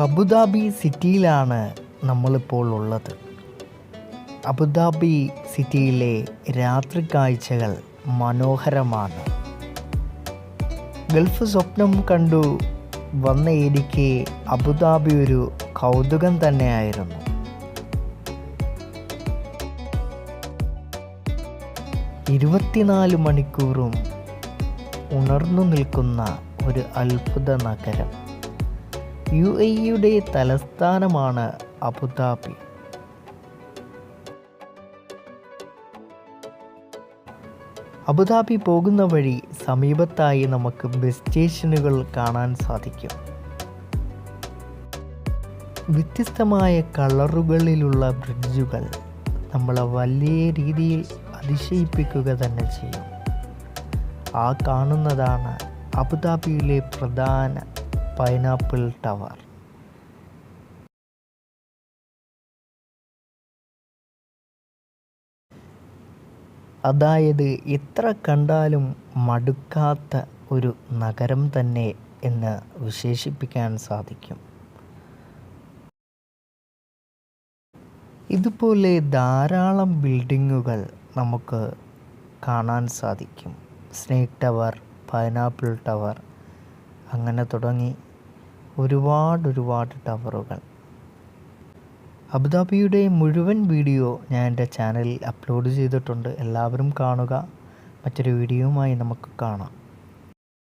Abu Dhabi സിറ്റിയിലാണ് നമ്മളിപ്പോൾ ഉള്ളത്. Abu Dhabi സിറ്റിയിലെ രാത്രി കാഴ്ചകൾ മനോഹരമാണ്. ഗൾഫ് സ്വപ്നം കണ്ടു വന്ന എനിക്ക് അബുദാബി ഒരു കൗതുകം തന്നെയായിരുന്നു. ഇരുപത്തിനാല് മണിക്കൂറും ഉണർന്നു നിൽക്കുന്ന ഒരു അത്ഭുത നഗരം. UAE തലസ്ഥാനമാണ് Abu Dhabi. അബുദാബി പോകുന്ന വഴി സമീപത്തായി നമുക്ക് ബസ് സ്റ്റേഷനുകൾ കാണാൻ സാധിക്കും. വ്യത്യസ്തമായ കളറുകളിലുള്ള ബ്രിഡ്ജുകൾ നമ്മളെ വലിയ രീതിയിൽ അതിശയിപ്പിക്കുക തന്നെ ചെയ്യും. ആ കാണുന്നതാണ് അബുദാബിയിലെ പ്രധാന പൈനാപ്പിൾ ടവർ. അതായത് എത്ര കണ്ടാലും മടുക്കാത്ത ഒരു നഗരം തന്നെ എന്ന് വിശേഷിപ്പിക്കാൻ സാധിക്കും. ഇതുപോലെ ധാരാളം ബിൽഡിങ്ങുകൾ നമുക്ക് കാണാൻ സാധിക്കും. സ്നേക്ക് ടവർ, പൈനാപ്പിൾ ടവർ, അങ്ങനെ തുടങ്ങി ഒരുപാട് ടവറുകൾ. അബുദാബിയുടെ മുഴുവൻ വീഡിയോ ഞാൻ എൻ്റെ ചാനലിൽ അപ്ലോഡ് ചെയ്തിട്ടുണ്ട്. എല്ലാവരും കാണുക. മറ്റൊരു വീഡിയോയുമായി നമുക്ക് കാണാം.